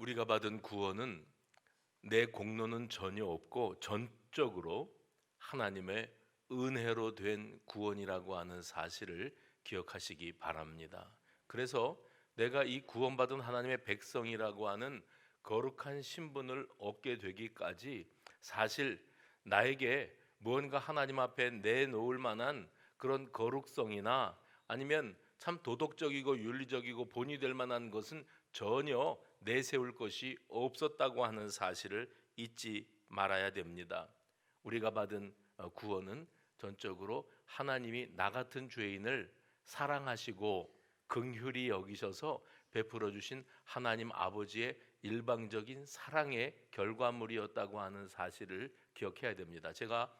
우리가 받은 구원은 내 공로는 전혀 없고 전적으로 하나님의 은혜로 된 구원이라고 하는 사실을 기억하시기 바랍니다. 그래서 내가 이 구원받은 하나님의 백성이라고 하는 거룩한 신분을 얻게 되기까지 사실 나에게 무언가 하나님 앞에 내놓을 만한 그런 거룩성이나 아니면 참 도덕적이고 윤리적이고 본이 될 만한 것은 전혀 내세울 것이 없었다고 하는 사실을 잊지 말아야 됩니다. 우리가 받은 구원은 전적으로 하나님이 나 같은 죄인을 사랑하시고 긍휼히 여기셔서 베풀어 주신 하나님 아버지의 일방적인 사랑의 결과물이었다고 하는 사실을 기억해야 됩니다. 제가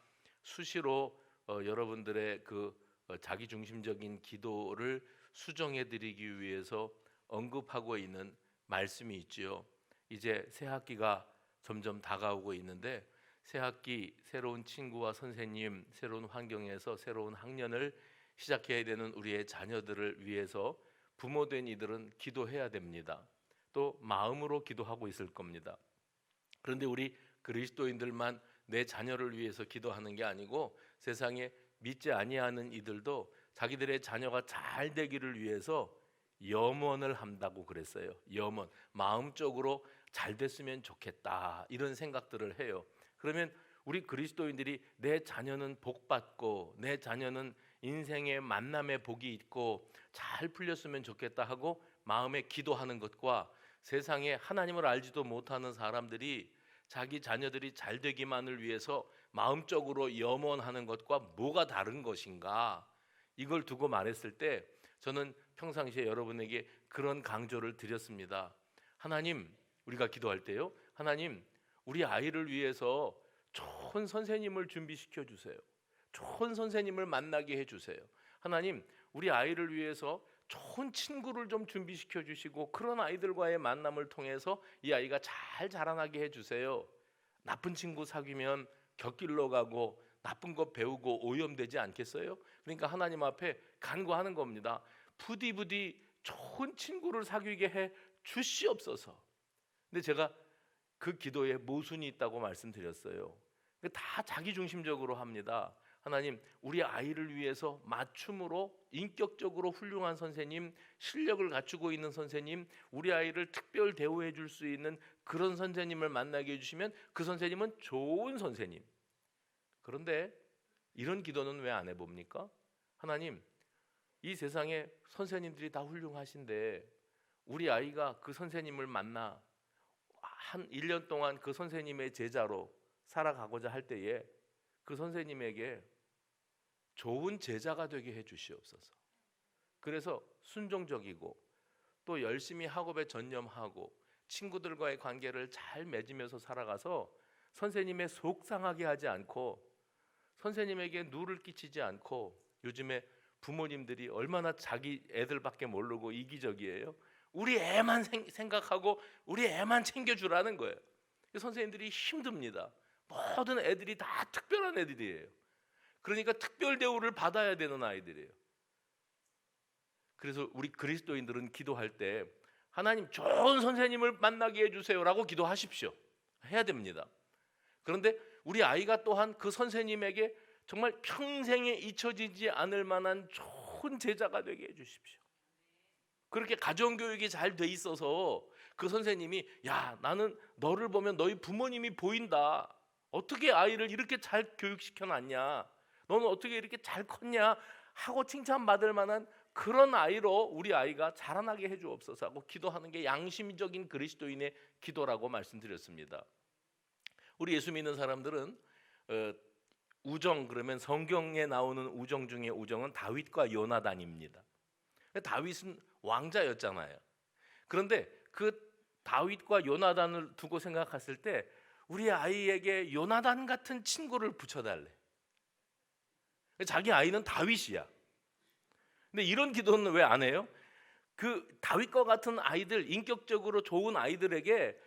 수시로 여러분들의 그 자기중심적인 기도를 수정해 드리기 위해서 언급하고 있는 말씀이 있지요. 이제 새 학기가 점점 다가오고 있는데 새 학기 새로운 친구와 선생님, 새로운 환경에서 새로운 학년을 시작해야 되는 우리의 자녀들을 위해서 부모된 이들은 기도해야 됩니다. 또 마음으로 기도하고 있을 겁니다. 그런데 우리 그리스도인들만 내 자녀를 위해서 기도하는 게 아니고 세상에 믿지 아니하는 이들도 자기들의 자녀가 잘 되기를 위해서 염원을 한다고 그랬어요. 염원, 마음적으로 잘 됐으면 좋겠다 이런 생각들을 해요. 그러면 우리 그리스도인들이 내 자녀는 복받고 내 자녀는 인생의 만남의 복이 있고 잘 풀렸으면 좋겠다 하고 마음에 기도하는 것과 세상에 하나님을 알지도 못하는 사람들이 자기 자녀들이 잘 되기만을 위해서 마음적으로 염원하는 것과 뭐가 다른 것인가, 이걸 두고 말했을 때 저는 평상시에 여러분에게 그런 강조를 드렸습니다. 하나님, 우리가 기도할 때요, 하나님 우리 아이를 위해서 좋은 선생님을 준비시켜 주세요. 좋은 선생님을 만나게 해주세요. 하나님, 우리 아이를 위해서 좋은 친구를 좀 준비시켜 주시고 그런 아이들과의 만남을 통해서 이 아이가 잘 자라나게 해주세요. 나쁜 친구 사귀면 곁길로 가고 나쁜 것 배우고 오염되지 않겠어요? 그러니까 하나님 앞에 간구하는 겁니다. 부디 좋은 친구를 사귀게 해 주시옵소서. 근데 제가 그 기도에 모순이 있다고 말씀드렸어요. 다 자기중심적으로 합니다. 하나님, 우리 아이를 위해서 맞춤으로 인격적으로 훌륭한 선생님, 실력을 갖추고 있는 선생님, 우리 아이를 특별 대우해 줄 수 있는 그런 선생님을 만나게 해주시면 그 선생님은 좋은 선생님. 그런데 이런 기도는 왜 안 해봅니까? 하나님, 이 세상에 선생님들이 다 훌륭하신데 우리 아이가 그 선생님을 만나 한 1년 동안 그 선생님의 제자로 살아가고자 할 때에 그 선생님에게 좋은 제자가 되게 해 주시옵소서. 그래서 순종적이고 또 열심히 학업에 전념하고 친구들과의 관계를 잘 맺으면서 살아가서 선생님의 속상하게 하지 않고 선생님에게 누를 끼치지 않고, 요즘에 부모님들이 얼마나 자기 애들밖에 모르고 이기적이에요. 우리 애만 생각하고 우리 애만 챙겨주라는 거예요. 선생님들이 힘듭니다. 모든 애들이 다 특별한 애들이에요. 그러니까 특별 대우를 받아야 되는 아이들이에요. 그래서 우리 그리스도인들은 기도할 때 하나님 좋은 선생님을 만나게 해주세요라고 기도하십시오. 해야 됩니다. 그런데 우리 아이가 또한 그 선생님에게 정말 평생에 잊혀지지 않을 만한 좋은 제자가 되게 해주십시오. 그렇게 가정교육이 잘 돼 있어서 그 선생님이, 야, 나는 너를 보면 너희 부모님이 보인다. 어떻게 아이를 이렇게 잘 교육시켜놨냐, 너는 어떻게 이렇게 잘 컸냐 하고 칭찬받을 만한 그런 아이로 우리 아이가 자라나게 해주옵소서 하고 기도하는 게 양심적인 그리스도인의 기도라고 말씀드렸습니다. 우리 예수 믿는 사람들은 우정, 그러면 성경에 나오는 우정 중에 우정은 다윗과 요나단입니다. 다윗은 왕자였잖아요. 그런데 그 다윗과 요나단을 두고 생각했을 때 우리 아이에게 요나단 같은 친구를 붙여달래. 자기 아이는 다윗이야. 근데 이런 기도는 왜 안 해요? 그 다윗과 같은 아이들, 인격적으로 좋은 아이들에게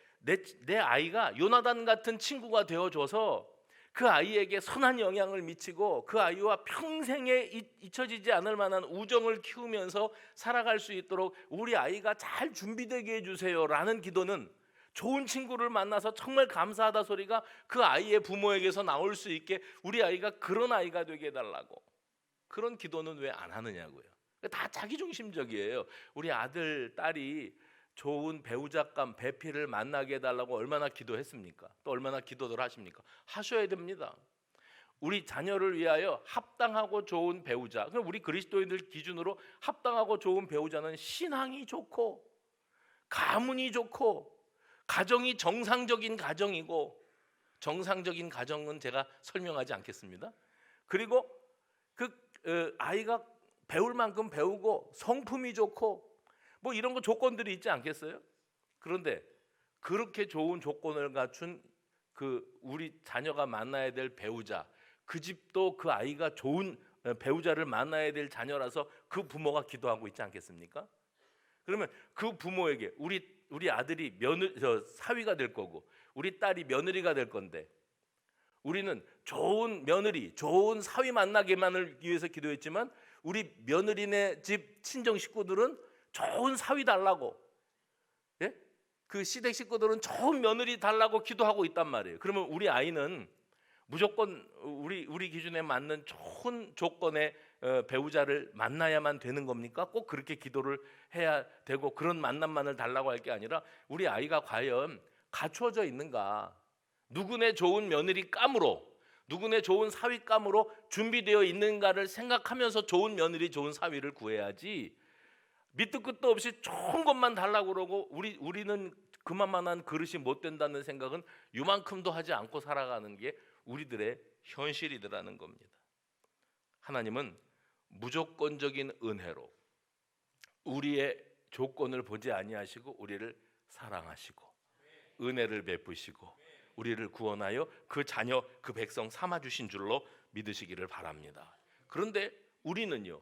내 아이가 요나단 같은 친구가 되어줘서 그 아이에게 선한 영향을 미치고 그 아이와 평생에 잊혀지지 않을 만한 우정을 키우면서 살아갈 수 있도록 우리 아이가 잘 준비되게 해주세요라는 기도는 좋은 친구를 만나서 정말 감사하다 소리가 그 아이의 부모에게서 나올 수 있게 우리 아이가 그런 아이가 되게 해달라고. 그런 기도는 왜 안 하느냐고요. 다 자기중심적이에요. 우리 아들, 딸이 좋은 배우자감, 배필을 만나게 해달라고 얼마나 기도했습니까? 또 얼마나 기도를 하십니까? 하셔야 됩니다. 우리 자녀를 위하여 합당하고 좋은 배우자, 우리 그리스도인들 기준으로 합당하고 좋은 배우자는 신앙이 좋고 가문이 좋고 가정이 정상적인 가정이고, 정상적인 가정은 제가 설명하지 않겠습니다. 그리고 아이가 배울 만큼 배우고 성품이 좋고 뭐 이런 거 조건들이 있지 않겠어요? 그런데 그렇게 좋은 조건을 갖춘 우리 자녀가 만나야 될 배우자, 그 집도 그 아이가 좋은 배우자를 만나야 될 자녀라서 그 부모가 기도하고 있지 않겠습니까? 그러면 그 부모에게 우리 아들이 사위가 될 거고 우리 딸이 며느리가 될 건데, 우리는 좋은 며느리, 좋은 사위 만나게만을 위해서 기도했지만 우리 며느리네 집 친정 식구들은 좋은 사위 달라고, 예? 그 시댁 식구들은 좋은 며느리 달라고 기도하고 있단 말이에요. 그러면 우리 아이는 무조건 우리 기준에 맞는 좋은 조건의 배우자를 만나야만 되는 겁니까? 꼭 그렇게 기도를 해야 되고 그런 만남만을 달라고 할 게 아니라 우리 아이가 과연 갖추어져 있는가, 누구네 좋은 며느리감으로, 누구네 좋은 사위감으로 준비되어 있는가를 생각하면서 좋은 며느리, 좋은 사위를 구해야지, 밑도 끝도 없이 좋은 것만 달라고 그러고 우리는 그만한 그릇이 못 된다는 생각은 요만큼도 하지 않고 살아가는 게 우리들의 현실이더라는 겁니다. 하나님은 무조건적인 은혜로 우리의 조건을 보지 아니하시고 우리를 사랑하시고 은혜를 베푸시고 우리를 구원하여 그 자녀, 그 백성 삼아주신 줄로 믿으시기를 바랍니다. 그런데 우리는요,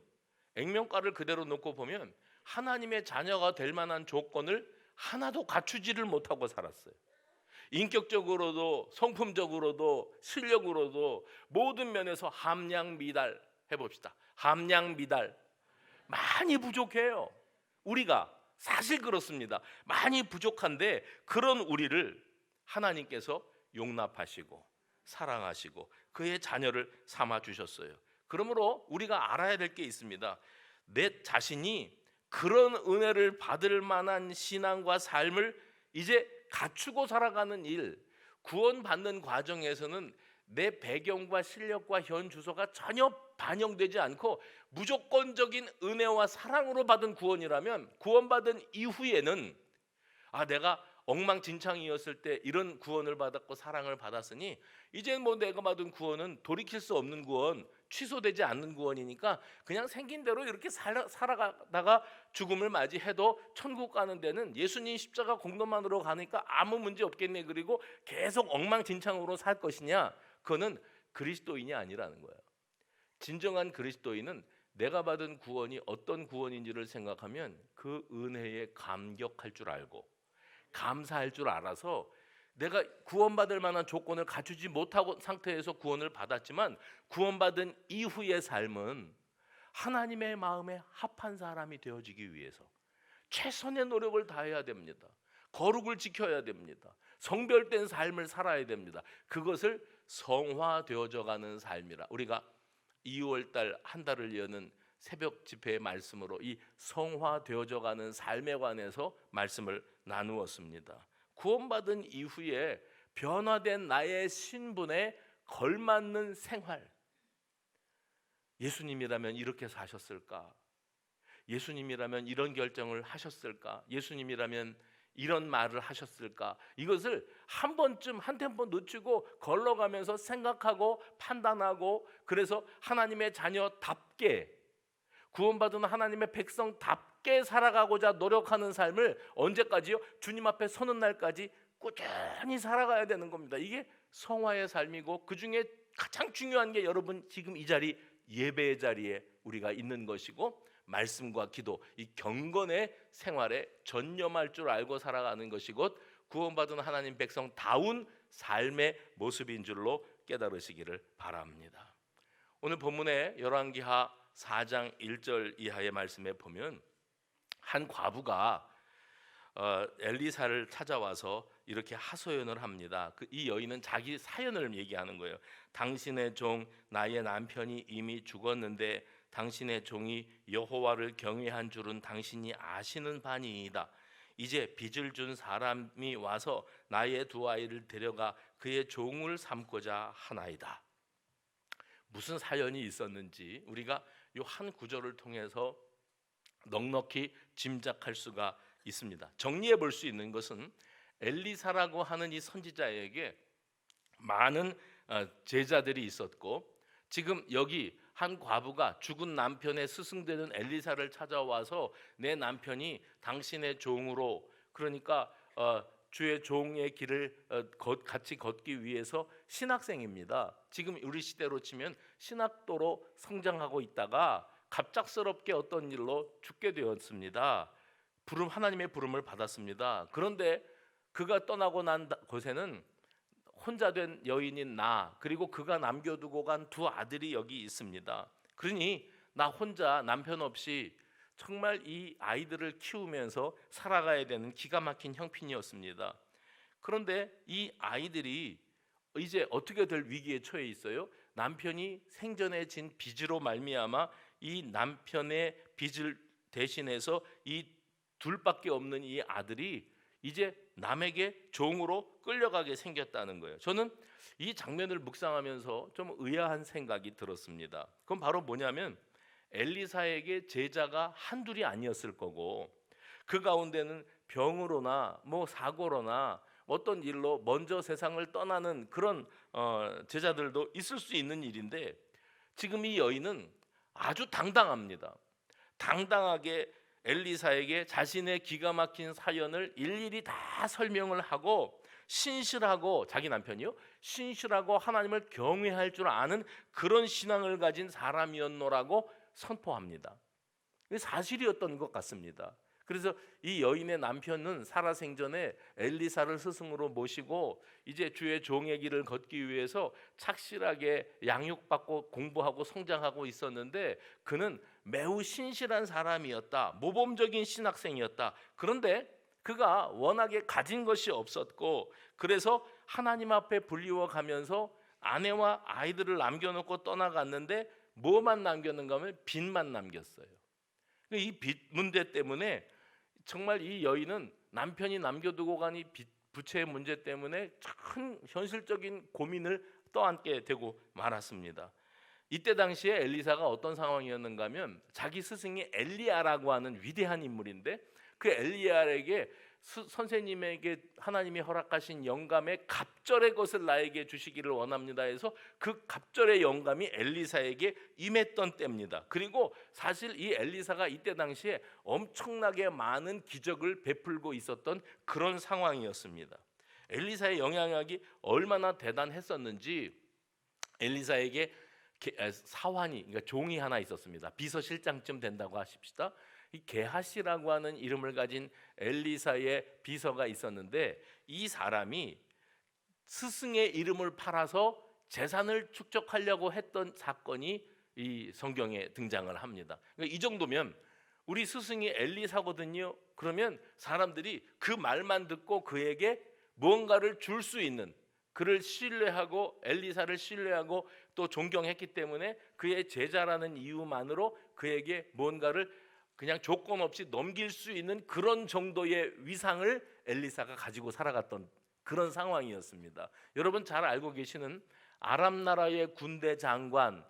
액면가를 그대로 놓고 보면 하나님의 자녀가 될 만한 조건을 하나도 갖추지를 못하고 살았어요. 인격적으로도 성품적으로도 실력으로도 모든 면에서 함량미달 해봅시다. 함량미달 많이 부족해요. 우리가 사실 그렇습니다. 많이 부족한데 그런 우리를 하나님께서 용납하시고 사랑하시고 그의 자녀를 삼아 주셨어요. 그러므로 우리가 알아야 될 게 있습니다. 내 자신이 그런 은혜를 받을 만한 신앙과 삶을 이제 갖추고 살아가는 일, 구원받는 과정에서는 내 배경과 실력과 현 주소가 전혀 반영되지 않고 무조건적인 은혜와 사랑으로 받은 구원이라면, 구원받은 이후에는 내가 엉망진창이었을 때 이런 구원을 받았고 사랑을 받았으니 이제 뭐 내가 받은 구원은 돌이킬 수 없는 구원, 취소되지 않는 구원이니까 그냥 생긴 대로 이렇게 살아가다가 죽음을 맞이해도 천국 가는 데는 예수님 십자가 공로만으로 가니까 아무 문제 없겠네. 그리고 계속 엉망진창으로 살 것이냐? 그거는 그리스도인이 아니라는 거예요. 진정한 그리스도인은 내가 받은 구원이 어떤 구원인지를 생각하면 그 은혜에 감격할 줄 알고 감사할 줄 알아서, 내가 구원받을 만한 조건을 갖추지 못하고 상태에서 구원을 받았지만 구원받은 이후의 삶은 하나님의 마음에 합한 사람이 되어지기 위해서 최선의 노력을 다해야 됩니다. 거룩을 지켜야 됩니다. 성별된 삶을 살아야 됩니다. 그것을 성화되어져 가는 삶이라, 우리가 2월달 한 달을 여는 새벽 집회의 말씀으로 이 성화되어져 가는 삶에 관해서 말씀을 나누었습니다. 구원받은 이후에 변화된 나의 신분에 걸맞는 생활, 예수님이라면 이렇게 사셨을까? 예수님이라면 이런 결정을 하셨을까? 예수님이라면 이런 말을 하셨을까? 이것을 한 번쯤 한 템포 놓치고 걸러가면서 생각하고 판단하고, 그래서 하나님의 자녀답게, 구원받은 하나님의 백성답게 살아가고자 노력하는 삶을 언제까지요? 주님 앞에 서는 날까지 꾸준히 살아가야 되는 겁니다. 이게 성화의 삶이고, 그 중에 가장 중요한 게 여러분 지금 이 자리, 예배의 자리에 우리가 있는 것이고, 말씀과 기도, 이 경건의 생활에 전념할 줄 알고 살아가는 것이 곧 구원받은 하나님 백성다운 삶의 모습인 줄로 깨달으시기를 바랍니다. 오늘 본문의 열왕기하 4장 1절 이하의 말씀에 보면 한 과부가 엘리사를 찾아와서 이렇게 하소연을 합니다. 이 여인은 자기 사연을 얘기하는 거예요. 당신의 종 나의 남편이 이미 죽었는데 당신의 종이 여호와를 경외한 줄은 당신이 아시는 바니이다. 이제 빚을 준 사람이 와서 나의 두 아이를 데려가 그의 종을 삼고자 하나이다. 무슨 사연이 있었는지 우리가 이 한 구절을 통해서 넉넉히 짐작할 수가 있습니다. 정리해 볼 수 있는 것은 엘리사라고 하는 이 선지자에게 많은 제자들이 있었고, 지금 여기 한 과부가 죽은 남편의 스승되는 엘리사를 찾아와서 내 남편이 당신의 종으로, 그러니까 주의 종의 길을 같이 걷기 위해서 신학생입니다. 지금 우리 시대로 치면 신학도로 성장하고 있다가 갑작스럽게 어떤 일로 죽게 되었습니다. 하나님의 부름을 받았습니다. 그런데 그가 떠나고 난 곳에는 혼자 된 여인인 나, 그리고 그가 남겨두고 간 두 아들이 여기 있습니다. 그러니 나 혼자 남편 없이 정말 이 아이들을 키우면서 살아가야 되는 기가 막힌 형편이었습니다. 그런데 이 아이들이 이제 어떻게 될 위기에 처해 있어요? 남편이 생전에 진 빚으로 말미암아 이 남편의 빚을 대신해서 이 둘밖에 없는 이 아들이 이제 남에게 종으로 끌려가게 생겼다는 거예요. 저는 이 장면을 묵상하면서 좀 의아한 생각이 들었습니다. 그건 바로 뭐냐면 엘리사에게 제자가 한둘이 아니었을 거고, 그 가운데는 병으로나 사고로나 어떤 일로 먼저 세상을 떠나는 그런 제자들도 있을 수 있는 일인데, 지금 이 여인은 아주 당당합니다. 당당하게 엘리사에게 자신의 기가 막힌 사연을 일일이 다 설명을 하고, 신실하고, 자기 남편이요, 신실하고 하나님을 경외할 줄 아는 그런 신앙을 가진 사람이었노라고 선포합니다. 사실이었던 것 같습니다. 그래서 이 여인의 남편은 살아생전에 엘리사를 스승으로 모시고 이제 주의 종의 길을 걷기 위해서 착실하게 양육받고 공부하고 성장하고 있었는데, 그는 매우 신실한 사람이었다. 모범적인 신학생이었다. 그런데 그가 워낙에 가진 것이 없었고, 그래서 하나님 앞에 불리워 가면서 아내와 아이들을 남겨놓고 떠나갔는데 뭐만 남겼는가 하면 빚만 남겼어요. 이 빚 문제 때문에 정말 이 여인은 남편이 남겨두고 간 이 부채의 문제 때문에 큰 현실적인 고민을 떠안게 되고 말았습니다. 이때 당시에 엘리사가 어떤 상황이었는가 하면 자기 스승이 엘리야라고 하는 위대한 인물인데, 그 엘리야에게 선생님에게 하나님이 허락하신 영감의 갑절의 것을 나에게 주시기를 원합니다 해서 그 갑절의 영감이 엘리사에게 임했던 때입니다. 그리고 사실 이 엘리사가 이때 당시에 엄청나게 많은 기적을 베풀고 있었던 그런 상황이었습니다. 엘리사의 영향력이 얼마나 대단했었는지, 엘리사에게 사환이, 그러니까 종이 하나 있었습니다. 비서실장쯤 된다고 하십시다. 이 게하시라고 하는 이름을 가진 엘리사의 비서가 있었는데, 이 사람이 스승의 이름을 팔아서 재산을 축적하려고 했던 사건이 이 성경에 등장을 합니다. 그러니까 이 정도면 우리 스승이 엘리사거든요. 그러면 사람들이 그 말만 듣고 그에게 무언가를 줄 수 있는, 그를 신뢰하고 엘리사를 신뢰하고 또 존경했기 때문에 그의 제자라는 이유만으로 그에게 뭔가를 그냥 조건 없이 넘길 수 있는 그런 정도의 위상을 엘리사가 가지고 살아갔던 그런 상황이었습니다. 여러분 잘 알고 계시는 아람 나라의 군대 장관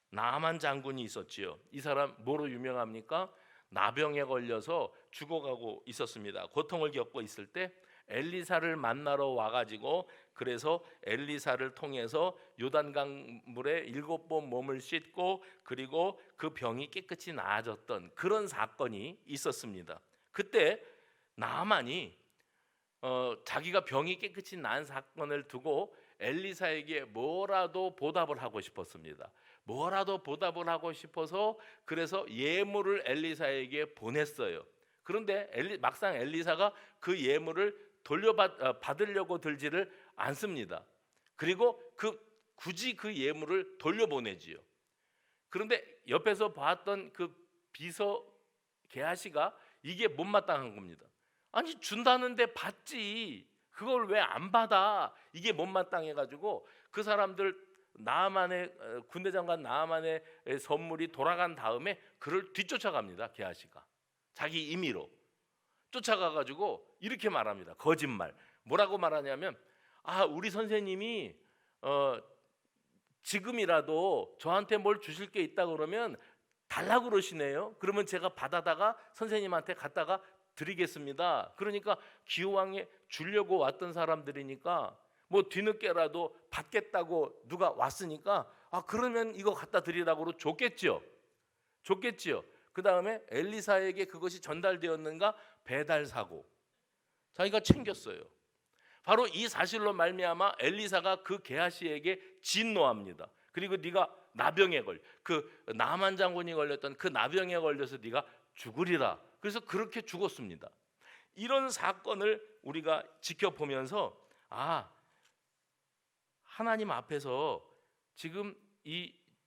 나만 장군이 있었지요. 이 사람 뭐로 유명합니까? 나병에 걸려서 죽어가고 있었습니다. 고통을 겪고 있을 때 엘리사를 만나러 와가지고, 그래서 엘리사를 통해서 요단강 물에 7번 몸을 씻고 그리고 그 병이 깨끗이 나아졌던 그런 사건이 있었습니다. 그때 나만이 자기가 병이 깨끗이 난 사건을 두고 엘리사에게 뭐라도 보답을 하고 싶었습니다. 뭐라도 보답을 하고 싶어서 그래서 예물을 엘리사에게 보냈어요. 그런데 막상 엘리사가 그 예물을 받으려고 들지를 않습니다. 그리고 굳이 그 예물을 돌려보내지요. 그런데 옆에서 봤던 그 비서 게하시가 이게 못마땅한 겁니다. 아니 준다는데 받지. 그걸 왜 안 받아? 이게 못마땅해가지고 그 사람들 나아만의 군대 장관 나아만의 선물이 돌아간 다음에 그를 뒤쫓아갑니다. 게하시가 자기 임의로 쫓아가가지고 이렇게 말합니다. 거짓말. 뭐라고 말하냐면 우리 선생님이 지금이라도 저한테 뭘 주실 게 있다 그러면 달라고 그러시네요. 그러면 제가 받아다가 선생님한테 갖다가 드리겠습니다. 그러니까 기호왕에 주려고 왔던 사람들이니까 뭐 뒤늦게라도 받겠다고 누가 왔으니까 그러면 이거 갖다 드리라고 줬겠지요. 그 다음에 엘리사에게 그것이 전달되었는가? 배달 사고. 자기가 챙겼어요. 바로 이 사실로 말미암아 엘리사가 그 게하시에게 진노합니다. 그리고 네가 나병에 그 나만 장군이 걸렸던 그 나병에 걸려서 네가 죽으리라. 그래서 그렇게 죽었습니다. 이런 사건을 우리가 지켜보면서 하나님 앞에서 지금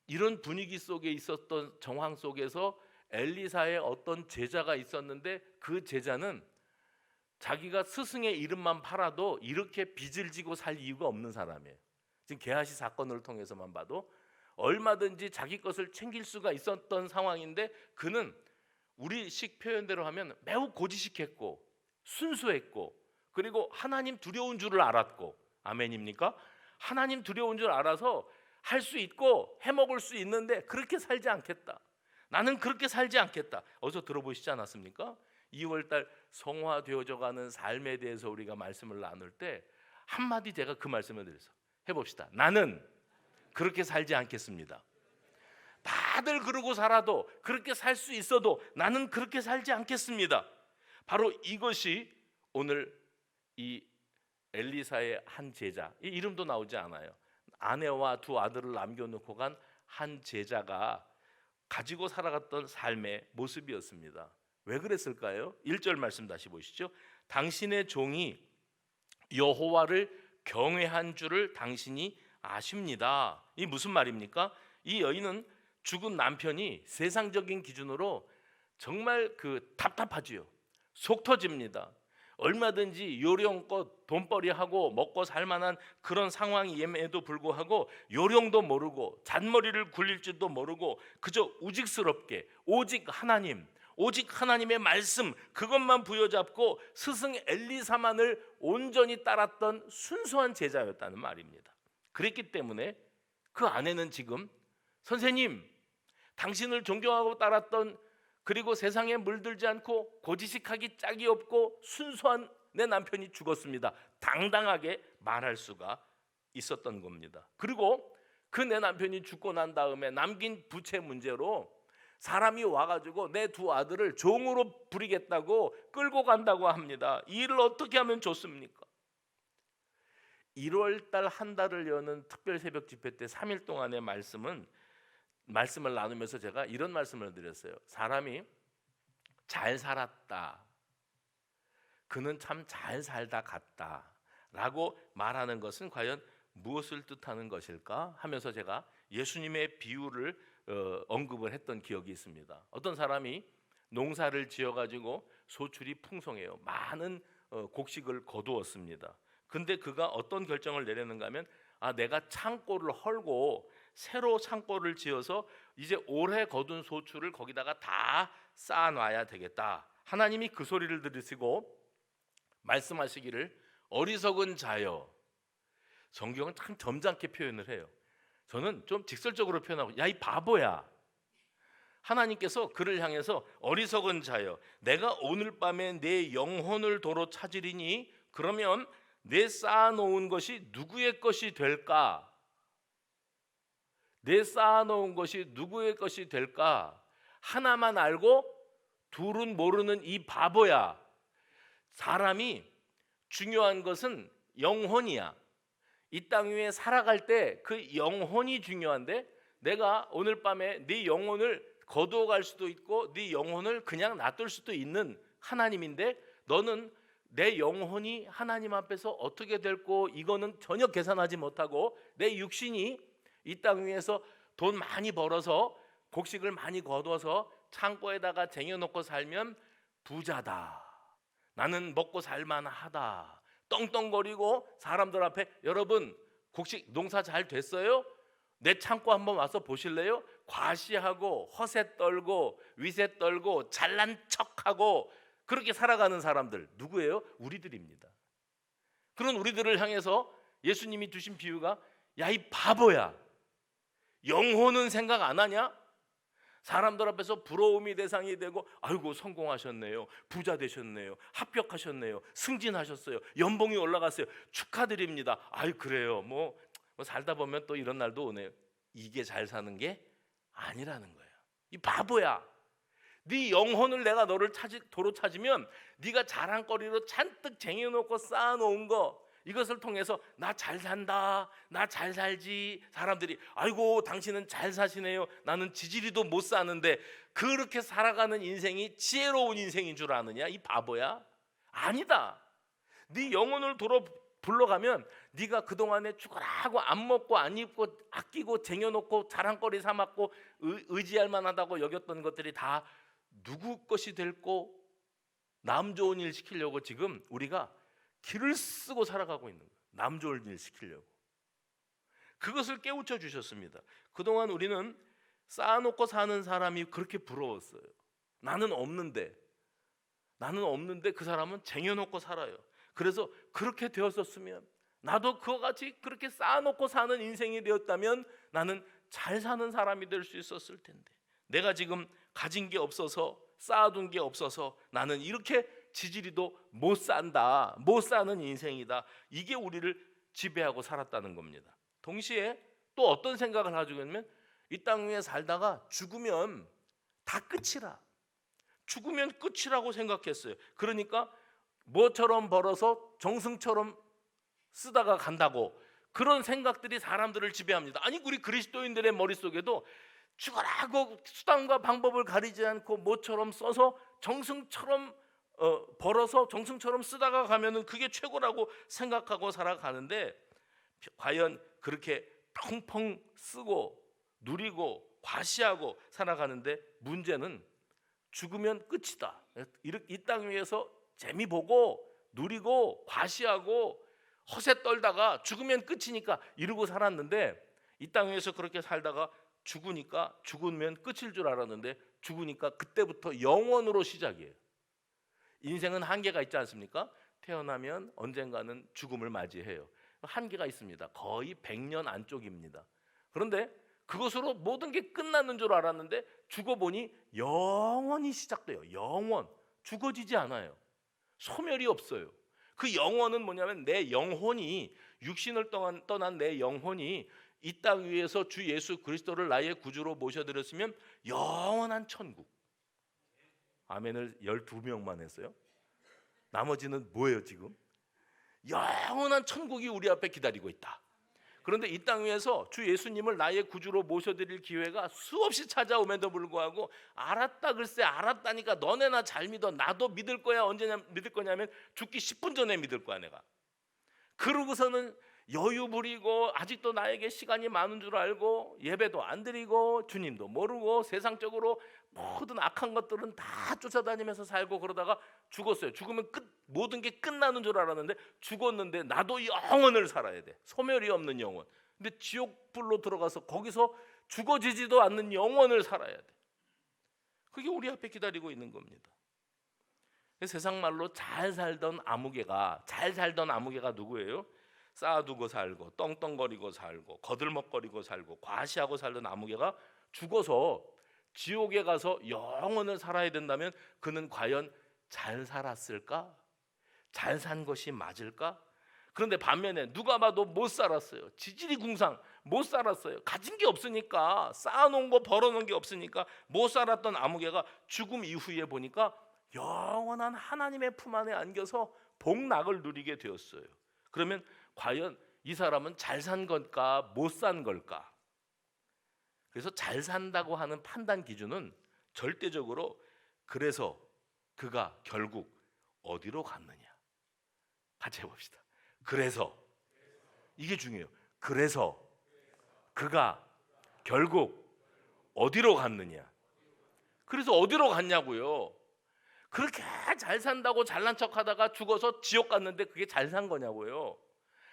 이런 분위기 속에 있었던 정황 속에서 엘리사의 어떤 제자가 있었는데 그 제자는 자기가 스승의 이름만 팔아도 이렇게 빚을 지고 살 이유가 없는 사람이에요. 지금 게하시 사건을 통해서만 봐도 얼마든지 자기 것을 챙길 수가 있었던 상황인데 그는 우리식 표현대로 하면 매우 고지식했고 순수했고 그리고 하나님 두려운 줄을 알았고, 아멘입니까? 하나님 두려운 줄 알아서 할 수 있고 해먹을 수 있는데 그렇게 살지 않겠다. 나는 그렇게 살지 않겠다. 어디서 들어보시지 않았습니까? 2월달 성화되어져가는 삶에 대해서 우리가 말씀을 나눌 때 한마디 제가 그 말씀을 드려서 해봅시다. 나는 그렇게 살지 않겠습니다. 다들 그러고 살아도 그렇게 살 수 있어도 나는 그렇게 살지 않겠습니다. 바로 이것이 오늘 이 엘리사의 한 제자, 이 이름도 나오지 않아요. 아내와 두 아들을 남겨놓고 간 한 제자가 가지고 살아갔던 삶의 모습이었습니다. 왜 그랬을까요? 1절 말씀 다시 보시죠. 당신의 종이 여호와를 경외한 줄을 당신이 아십니다. 이 무슨 말입니까? 이 여인은 죽은 남편이 세상적인 기준으로 정말 답답하지요. 속 터집니다. 얼마든지 요령껏 돈벌이하고 먹고 살만한 그런 상황임에도 불구하고 요령도 모르고 잔머리를 굴릴 줄도 모르고 그저 우직스럽게 오직 하나님의 말씀 그것만 부여잡고 스승 엘리사만을 온전히 따랐던 순수한 제자였다는 말입니다. 그랬기 때문에 그 아내는 지금 선생님, 당신을 존경하고 따랐던 그리고 세상에 물들지 않고 고지식하기 짝이 없고 순수한 내 남편이 죽었습니다. 당당하게 말할 수가 있었던 겁니다. 그리고 그 내 남편이 죽고 난 다음에 남긴 부채 문제로 사람이 와가지고 내 두 아들을 종으로 부리겠다고 끌고 간다고 합니다. 이 일을 어떻게 하면 좋습니까? 1월달 한 달을 여는 특별 새벽 집회 때 3일 동안의 말씀을 나누면서 제가 이런 말씀을 드렸어요. 사람이 잘 살았다, 그는 참 잘 살다 갔다 라고 말하는 것은 과연 무엇을 뜻하는 것일까 하면서 제가 예수님의 비유를 언급을 했던 기억이 있습니다. 어떤 사람이 농사를 지어가지고 소출이 풍성해요. 많은 곡식을 거두었습니다. 근데 그가 어떤 결정을 내렸는가 하면 내가 창고를 헐고 새로 창고를 지어서 이제 올해 거둔 소출을 거기다가 다 쌓아놔야 되겠다. 하나님이 그 소리를 들으시고 말씀하시기를 어리석은 자여. 성경은 참 점잖게 표현을 해요. 저는 좀 직설적으로 표현하고 야 이 바보야. 하나님께서 그를 향해서 어리석은 자여, 내가 오늘 밤에 내 영혼을 도로 찾으리니 그러면 내 쌓아놓은 것이 누구의 것이 될까? 내 쌓아놓은 것이 누구의 것이 될까? 하나만 알고 둘은 모르는 이 바보야. 사람이 중요한 것은 영혼이야. 이 땅 위에 살아갈 때 그 영혼이 중요한데 내가 오늘 밤에 네 영혼을 거두어 갈 수도 있고 네 영혼을 그냥 놔둘 수도 있는 하나님인데 너는 내 영혼이 하나님 앞에서 어떻게 될고 이거는 전혀 계산하지 못하고 내 육신이 이 땅 위에서 돈 많이 벌어서 곡식을 많이 거둬서 창고에다가 쟁여놓고 살면 부자다. 나는 먹고 살만하다. 떵떵거리고 사람들 앞에 여러분 곡식 농사 잘 됐어요? 내 창고 한번 와서 보실래요? 과시하고 허세 떨고 위세 떨고 잘난 척하고 그렇게 살아가는 사람들 누구예요? 우리들입니다. 그런 우리들을 향해서 예수님이 주신 비유가 야 이 바보야, 영혼은 생각 안 하냐? 사람들 앞에서 부러움이 대상이 되고 아이고 성공하셨네요, 부자 되셨네요, 합격하셨네요, 승진하셨어요, 연봉이 올라갔어요, 축하드립니다. 아이 그래요, 뭐 살다 보면 또 이런 날도 오네요. 이게 잘 사는 게 아니라는 거예요. 이 바보야, 네 영혼을 내가 너를 도로 찾으면 네가 자랑거리로 잔뜩 쟁여놓고 쌓아놓은 거 이것을 통해서 나 잘 산다, 나 잘 살지, 사람들이 아이고 당신은 잘 사시네요, 나는 지지리도 못 사는데 그렇게 살아가는 인생이 지혜로운 인생인 줄 아느냐 이 바보야? 아니다. 네 영혼을 도로 불러가면 네가 그동안에 죽으라고 안 먹고 안 입고 아끼고 쟁여놓고 자랑거리 삼았고 의지할 만하다고 여겼던 것들이 다 누구 것이 될고 남 좋은 일 시키려고 지금 우리가 길을 쓰고 살아가고 있는 거예요. 남 좋은 일 시키려고. 그것을 깨우쳐 주셨습니다. 그동안 우리는 쌓아놓고 사는 사람이 그렇게 부러웠어요. 나는 없는데 그 사람은 쟁여놓고 살아요. 그래서 그렇게 되었었으면 나도 그와 같이 그렇게 쌓아놓고 사는 인생이 되었다면 나는 잘 사는 사람이 될 수 있었을 텐데 내가 지금 가진 게 없어서 쌓아둔 게 없어서 나는 이렇게 지지리도 못 산다, 못 사는 인생이다. 이게 우리를 지배하고 살았다는 겁니다. 동시에 또 어떤 생각을 가지고 있냐면 이 땅 위에 살다가 죽으면 다 끝이라, 죽으면 끝이라고 생각했어요. 그러니까 뭐처럼 벌어서 정승처럼 쓰다가 간다고 그런 생각들이 사람들을 지배합니다. 아니 우리 그리스도인들의 머릿속에도 죽어라고 수단과 방법을 가리지 않고 뭐처럼 써서 정승처럼 벌어서 정승처럼 쓰다가 가면은 그게 최고라고 생각하고 살아가는데 과연 그렇게 펑펑 쓰고 누리고 과시하고 살아가는데 문제는 죽으면 끝이다. 이 땅 위에서 재미 보고 누리고 과시하고 허세 떨다가 죽으면 끝이니까 이러고 살았는데 이 땅 위에서 그렇게 살다가 죽으면 끝일 줄 알았는데 죽으니까 그때부터 영원으로 시작이에요. 인생은 한계가 있지 않습니까? 태어나면 언젠가는 죽음을 맞이해요. 한계가 있습니다. 거의 100년 안쪽입니다. 그런데 그것으로 모든 게 끝나는 줄 알았는데 죽어보니 영원히 시작돼요. 영원. 죽어지지 않아요. 소멸이 없어요. 그 영원은 뭐냐면 내 영혼이 육신을 떠난 내 영혼이 이 땅 위에서 주 예수 그리스도를 나의 구주로 모셔드렸으면 영원한 천국. 아멘을 12명만 했어요. 나머지는 뭐예요 지금? 영원한 천국이 우리 앞에 기다리고 있다. 그런데 이 땅 위에서 주 예수님을 나의 구주로 모셔드릴 기회가 수없이 찾아옴에도 불구하고 알았다 글쎄 알았다니까 너네나 잘 믿어. 나도 믿을 거야. 언제 믿을 거냐면 죽기 10분 전에 믿을 거야 내가. 그러고서는 여유 부리고 아직도 나에게 시간이 많은 줄 알고 예배도 안 드리고 주님도 모르고 세상적으로 모든 악한 것들은 다 쫓아다니면서 살고 그러다가 죽었어요. 죽으면 모든 게 끝나는 줄 알았는데 죽었는데 나도 영원을 살아야 돼. 소멸이 없는 영원. 근데 지옥불로 들어가서 거기서 죽어지지도 않는 영원을 살아야 돼. 그게 우리 앞에 기다리고 있는 겁니다. 세상 말로 잘 살던 아무개가 누구예요? 쌓아두고 살고 떵떵거리고 살고 거들먹거리고 살고 과시하고 살던 아무개가 죽어서 지옥에 가서 영원을 살아야 된다면 그는 과연 잘 살았을까? 잘 산 것이 맞을까? 그런데 반면에 누가 봐도 못 살았어요. 지지리궁상 못 살았어요. 가진 게 없으니까, 쌓아놓은 거 벌어놓은 게 없으니까 못 살았던 아무개가 죽음 이후에 보니까 영원한 하나님의 품 안에 안겨서 복락을 누리게 되었어요. 그러면 과연 이 사람은 잘 산 걸까 못 산 걸까? 그래서 잘 산다고 하는 판단 기준은 절대적으로 그래서 그가 결국 어디로 갔느냐? 같이 해봅시다. 그래서 이게 중요해요. 그래서 그가 결국 어디로 갔느냐? 그래서 어디로 갔냐고요? 그렇게 잘 산다고 잘난 척하다가 죽어서 지옥 갔는데 그게 잘 산 거냐고요.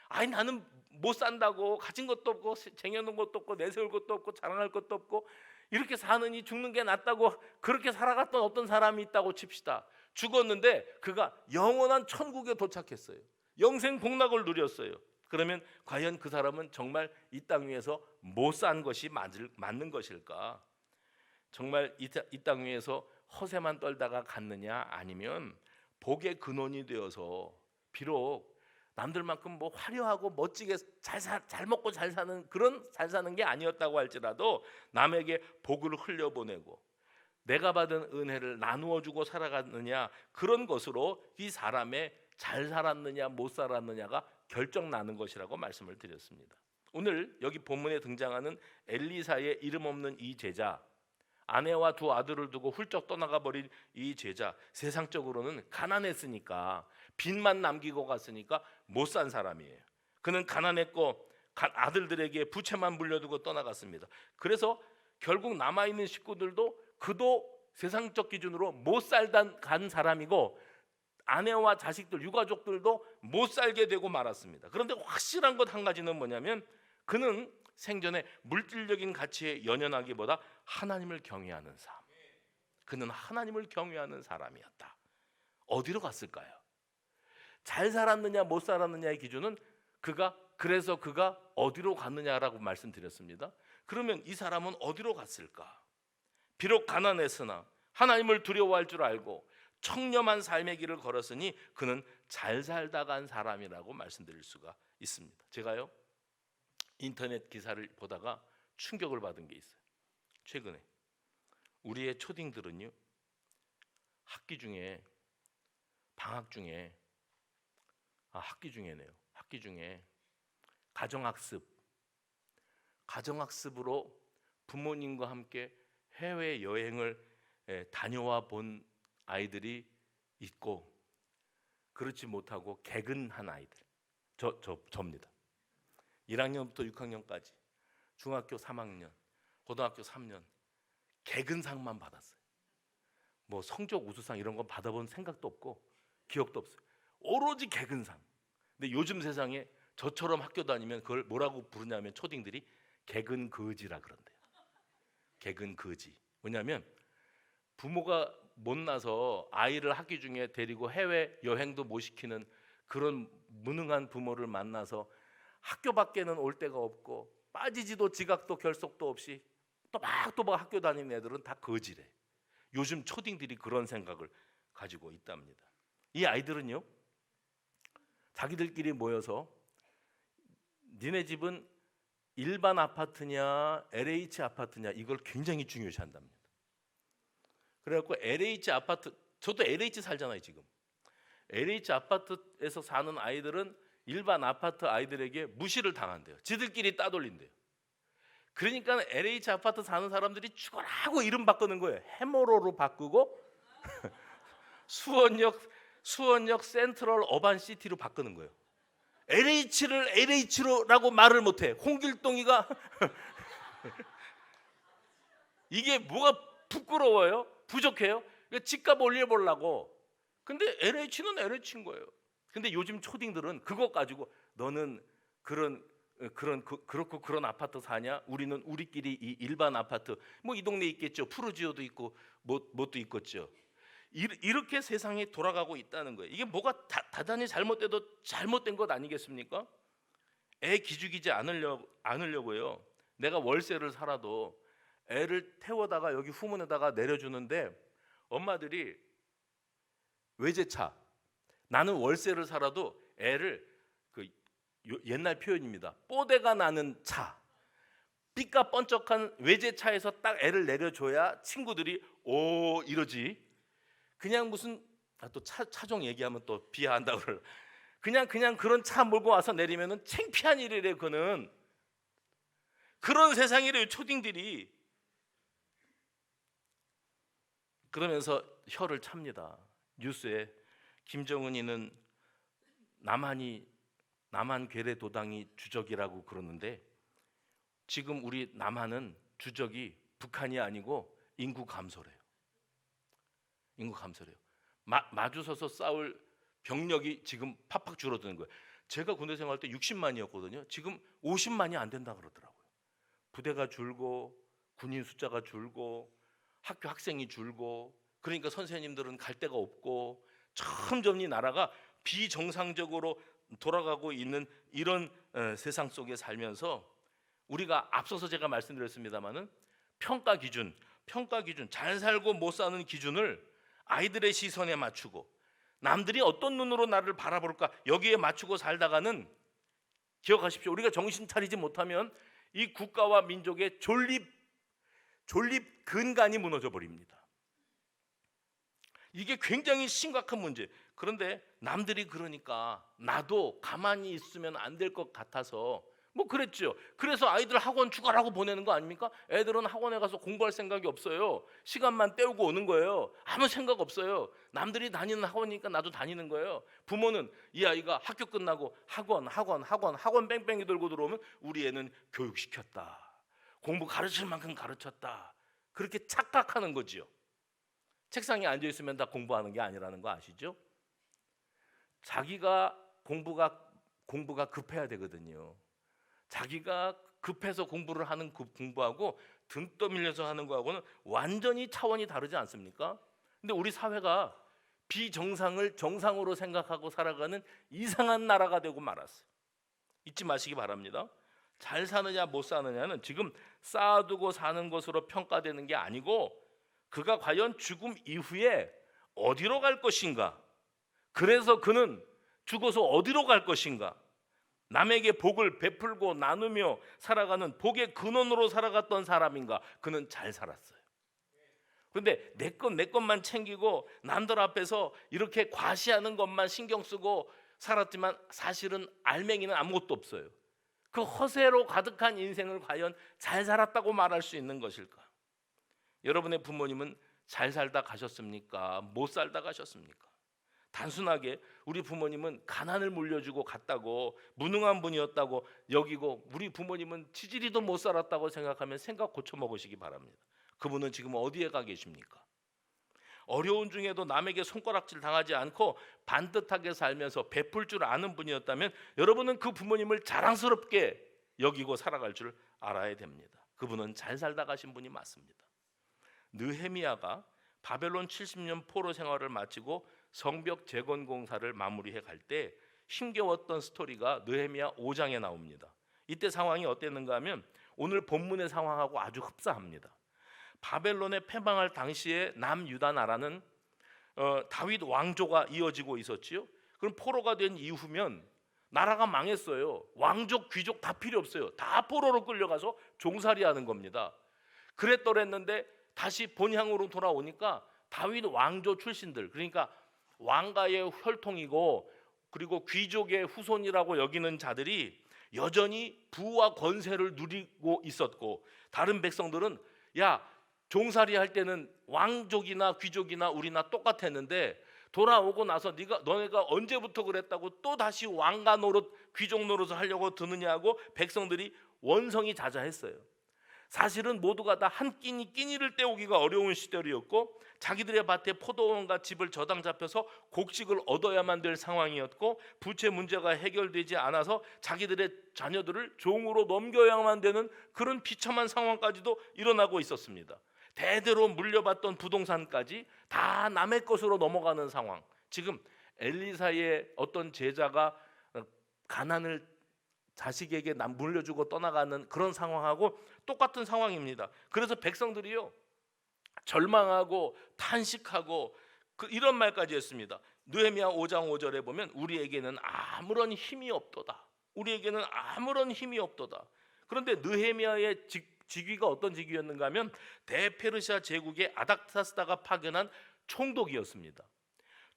아니 나는 못 산다고 가진 것도 없고 쟁여놓은 것도 없고 내세울 것도 없고 자랑할 것도 없고 이렇게 사느니 죽는 게 낫다고 그렇게 살아갔던 어떤 사람이 있다고 칩시다. 죽었는데 그가 영원한 천국에 도착했어요. 영생 복락을 누렸어요. 그러면 과연 그 사람은 정말 이 땅 위에서 못 산 것이 맞는 것일까? 정말 이 땅 위에서 허세만 떨다가 갔느냐, 아니면 복의 근원이 되어서 비록 남들만큼 뭐 화려하고 멋지게 잘 먹고 잘 사는 그런 잘 사는 게 아니었다고 할지라도 남에게 복을 흘려보내고 내가 받은 은혜를 나누어 주고 살아갔느냐, 그런 것으로 이 사람의 잘 살았느냐 못 살았느냐가 결정 나는 것이라고 말씀을 드렸습니다. 오늘 여기 본문에 등장하는 엘리사의 이름 없는 이 제자, 아내와 두 아들을 두고 훌쩍 떠나가 버린 이 제자, 세상적으로는 가난했으니까 빚만 남기고 갔으니까 못 산 사람이에요. 그는 가난했고 아들들에게 부채만 물려두고 떠나갔습니다. 그래서 결국 남아있는 식구들도 그도 세상적 기준으로 못 살다 간 사람이고 아내와 자식들, 유가족들도 못 살게 되고 말았습니다. 그런데 확실한 것 한 가지는 뭐냐면 그는 생전에 물질적인 가치에 연연하기보다 하나님을 경외하는 삶, 그는 하나님을 경외하는 사람이었다. 어디로 갔을까요? 잘 살았느냐 못 살았느냐의 기준은 그래서 그가 어디로 갔느냐라고 말씀드렸습니다. 그러면 이 사람은 어디로 갔을까? 비록 가난했으나 하나님을 두려워할 줄 알고 청렴한 삶의 길을 걸었으니 그는 잘 살다 간 사람이라고 말씀드릴 수가 있습니다. 제가요 인터넷 기사를 보다가 충격을 받은 게 있어요. 최근에 우리의 초딩들은요, 학기 중에 방학 중에 학기 중에 가정학습으로 부모님과 함께 해외 여행을 다녀와 본 아이들이 있고, 그렇지 못하고 개근한 아이들, 저입니다. 1학년부터 6학년까지 중학교 3학년, 고등학교 3년 개근상만 받았어요. 뭐 성적 우수상 이런 거 받아본 생각도 없고 기억도 없어요. 오로지 개근상. 근데 요즘 세상에 저처럼 학교 다니면 그걸 뭐라고 부르냐면 초딩들이 개근거지라 그런대요. 개근거지. 뭐냐면 부모가 못나서 아이를 학기 중에 데리고 해외 여행도 못 시키는 그런 무능한 부모를 만나서 학교 밖에는 올 데가 없고 빠지지도 지각도 결석도 없이 또박또박 학교 다니는 애들은 다 거지래. 요즘 초딩들이 그런 생각을 가지고 있답니다. 이 아이들은요, 자기들끼리 모여서 니네 집은 일반 아파트냐 LH 아파트냐 이걸 굉장히 중요시한답니다. 그래갖고 LH 아파트, 저도 LH 살잖아요 지금. LH 아파트에서 사는 아이들은 일반 아파트 아이들에게 무시를 당한대요. 지들끼리 따돌린대요. 그러니까 LH 아파트 사는 사람들이 죽어라고 이름 바꾸는 거예요. 해머로로 바꾸고 수원역 센트럴 어반시티로 바꾸는 거예요. LH를 LH로라고 말을 못해. 홍길동이가 이게 뭐가 부끄러워요? 부족해요? 집값 올려보려고. 근데 LH는 LH인 거예요. 근데 요즘 초딩들은 그것 가지고 너는 그렇고 그런 아파트 사냐? 우리는 우리끼리 이 일반 아파트, 뭐 이 동네 있겠죠. 푸르지오도 있고 뭣도 있겠죠. 이렇게 세상이 돌아가고 있다는 거예요. 이게 뭐가 다단히 잘못돼도 잘못된 것 아니겠습니까? 애 기죽이지 않으려고요. 내가 월세를 살아도 애를 태워다가 여기 후문에다가 내려주는데 엄마들이 외제차, 나는 월세를 살아도 애를 옛날 표현입니다. 뽀대가 나는 차, 삐까 번쩍한 외제차에서 딱 애를 내려줘야 친구들이 오 이러지. 그냥 무슨 또 차종 얘기하면 또 비하한다고 그러. 그냥 그런 차 몰고 와서 내리면은 창피한 일이래. 그는 그런 세상이래요 초딩들이. 그러면서 혀를 찹니다. 뉴스에 김정은이는 남한 괴뢰 도당이 주적이라고 그러는데 지금 우리 남한은 주적이 북한이 아니고 인구 감소래요. 인구 감소래요. 마주서서 싸울 병력이 지금 팍팍 줄어드는 거예요. 제가 군대 생활할 때 60만이었거든요. 지금 50만이 안 된다 그러더라고요. 부대가 줄고 군인 숫자가 줄고 학교 학생이 줄고, 그러니까 선생님들은 갈 데가 없고 점점 이 나라가 비정상적으로 돌아가고 있는 이런 세상 속에 살면서 우리가 앞서서 제가 말씀드렸습니다마는 평가 기준 잘 살고 못 사는 기준을 아이들의 시선에 맞추고 남들이 어떤 눈으로 나를 바라볼까 여기에 맞추고 살다가는 기억하십시오. 우리가 정신 차리지 못하면 이 국가와 민족의 존립 근간이 무너져 버립니다. 이게 굉장히 심각한 문제. 그런데 남들이 그러니까 나도 가만히 있으면 안 될 것 같아서 뭐 그랬죠. 그래서 아이들 학원 추가라고 보내는 거 아닙니까? 애들은 학원에 가서 공부할 생각이 없어요. 시간만 때우고 오는 거예요. 아무 생각 없어요. 남들이 다니는 학원이니까 나도 다니는 거예요. 부모는 이 아이가 학교 끝나고 학원 뺑뺑이 돌고 들어오면 우리 애는 교육시켰다, 공부 가르칠 만큼 가르쳤다, 그렇게 착각하는 거지요. 책상에 앉아 있으면 다 공부하는 게 아니라는 거 아시죠? 자기가 공부가 급해야 되거든요. 자기가 급해서 공부를 하는 공부하고 등 떠밀려서 하는 거하고는 완전히 차원이 다르지 않습니까? 근데 우리 사회가 비정상을 정상으로 생각하고 살아가는 이상한 나라가 되고 말았어요. 잊지 마시기 바랍니다. 잘 사느냐 못 사느냐는 지금 쌓아두고 사는 것으로 평가되는 게 아니고 그가 과연 죽음 이후에 어디로 갈 것인가, 그래서 그는 죽어서 어디로 갈 것인가, 남에게 복을 베풀고 나누며 살아가는 복의 근원으로 살아갔던 사람인가, 그는 잘 살았어요. 그런데 내 것만 챙기고 남들 앞에서 이렇게 과시하는 것만 신경 쓰고 살았지만 사실은 알맹이는 아무것도 없어요. 그 허세로 가득한 인생을 과연 잘 살았다고 말할 수 있는 것일까? 여러분의 부모님은 잘 살다 가셨습니까? 못 살다 가셨습니까? 단순하게 우리 부모님은 가난을 물려주고 갔다고, 무능한 분이었다고 여기고 우리 부모님은 지지리도 못 살았다고 생각하면 생각 고쳐 먹으시기 바랍니다. 그분은 지금 어디에 가 계십니까? 어려운 중에도 남에게 손가락질 당하지 않고 반듯하게 살면서 베풀 줄 아는 분이었다면 여러분은 그 부모님을 자랑스럽게 여기고 살아갈 줄 알아야 됩니다. 그분은 잘 살다 가신 분이 맞습니다. 느헤미야가 바벨론 70년 포로 생활을 마치고 성벽 재건 공사를 마무리해 갈 때 힘겨웠던 스토리가 느헤미야 5장에 나옵니다. 이때 상황이 어땠는가 하면 오늘 본문의 상황하고 아주 흡사합니다. 바벨론에 패망할 당시에 남유다 나라는 다윗 왕조가 이어지고 있었지요. 그럼 포로가 된 이후면 나라가 망했어요. 왕족 귀족 다 필요 없어요. 다 포로로 끌려가서 종살이하는 겁니다. 그랬더랬는데 다시 본향으로 돌아오니까 다윗 왕조 출신들, 그러니까 왕가의 혈통이고 그리고 귀족의 후손이라고 여기는 자들이 여전히 부와 권세를 누리고 있었고, 다른 백성들은 야, 종살이 할 때는 왕족이나 귀족이나 우리나 똑같았는데 돌아오고 나서 너네가 언제부터 그랬다고 또 다시 왕가 노릇 귀족 노릇을 하려고 드느냐고 백성들이 원성이 자자했어요. 사실은 모두가 다 한 끼니를 때우기가 어려운 시절이었고 자기들의 밭에 포도원과 집을 저당 잡혀서 곡식을 얻어야만 될 상황이었고 부채 문제가 해결되지 않아서 자기들의 자녀들을 종으로 넘겨야만 되는 그런 비참한 상황까지도 일어나고 있었습니다. 대대로 물려받던 부동산까지 다 남의 것으로 넘어가는 상황. 지금 엘리사의 어떤 제자가 가난을 자식에게 물려주고 떠나가는 그런 상황하고 똑같은 상황입니다. 그래서 백성들이요 절망하고 탄식하고 이런 말까지 했습니다. 느헤미야 5장 5절에 보면 우리에게는 아무런 힘이 없도다. 우리에게는 아무런 힘이 없도다. 그런데 느헤미야의 직위가 어떤 직위였는가 하면 대페르시아 제국의 아닥사스다가 파견한 총독이었습니다.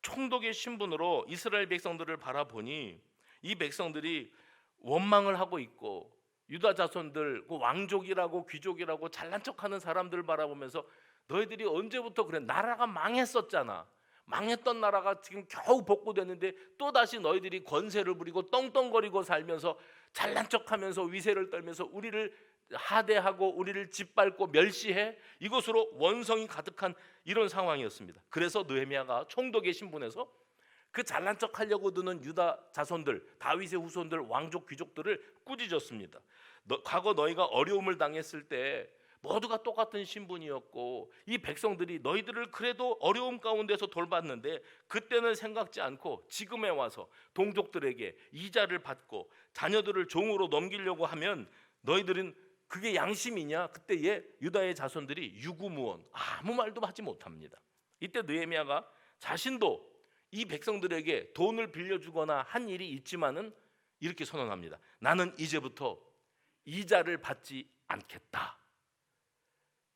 총독의 신분으로 이스라엘 백성들을 바라보니 이 백성들이 원망을 하고 있고 유다 자손들, 그 왕족이라고 귀족이라고 잘난 척하는 사람들 바라보면서 너희들이 언제부터 그래? 나라가 망했었잖아. 망했던 나라가 지금 겨우 복구됐는데 또다시 너희들이 권세를 부리고 떵떵거리고 살면서 잘난 척하면서 위세를 떨면서 우리를 하대하고 우리를 짓밟고 멸시해. 이것으로 원성이 가득한 이런 상황이었습니다. 그래서 느헤미야가 총독의 신분에서 그 잘난 척 하려고 드는 유다 자손들, 다윗의 후손들, 왕족 귀족들을 꾸짖었습니다. 과거 너희가 어려움을 당했을 때 모두가 똑같은 신분이었고 이 백성들이 너희들을 그래도 어려움 가운데서 돌봤는데 그때는 생각지 않고 지금에 와서 동족들에게 이자를 받고 자녀들을 종으로 넘기려고 하면 너희들은 그게 양심이냐? 그때에 유다의 자손들이 유구무원 아무 말도 하지 못합니다. 이때 느헤미야가 자신도 이 백성들에게 돈을 빌려주거나 한 일이 있지만은 이렇게 선언합니다. 나는 이제부터 이자를 받지 않겠다.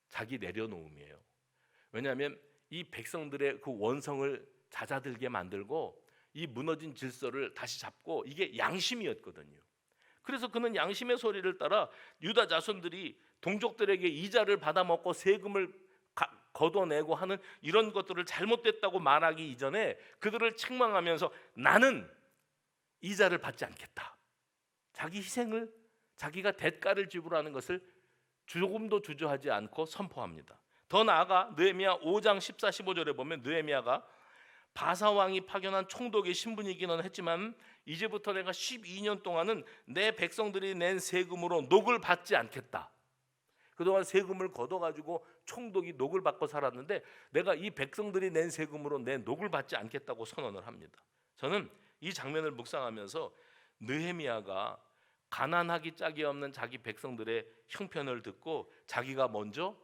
자기 내려놓음이에요. 왜냐하면 이 백성들의 그 원성을 잦아들게 만들고 이 무너진 질서를 다시 잡고 이게 양심이었거든요. 그래서 그는 양심의 소리를 따라 유다 자손들이 동족들에게 이자를 받아먹고 세금을 걷어내고 하는 이런 것들을 잘못됐다고 말하기 이전에 그들을 책망하면서 나는 이자를 받지 않겠다. 자기 희생을 자기가 대가를 지불하는 것을 조금도 주저하지 않고 선포합니다. 더 나아가 느헤미야 5장 14, 15절에 보면 느헤미야가 바사왕이 파견한 총독의 신분이기는 했지만 이제부터 내가 12년 동안은 내 백성들이 낸 세금으로 녹을 받지 않겠다. 그동안 세금을 걷어가지고 총독이 녹을 받고 살았는데 내가 이 백성들이 낸 세금으로 내 녹을 받지 않겠다고 선언을 합니다. 저는 이 장면을 묵상하면서 느헤미야가 가난하기 짝이 없는 자기 백성들의 형편을 듣고 자기가 먼저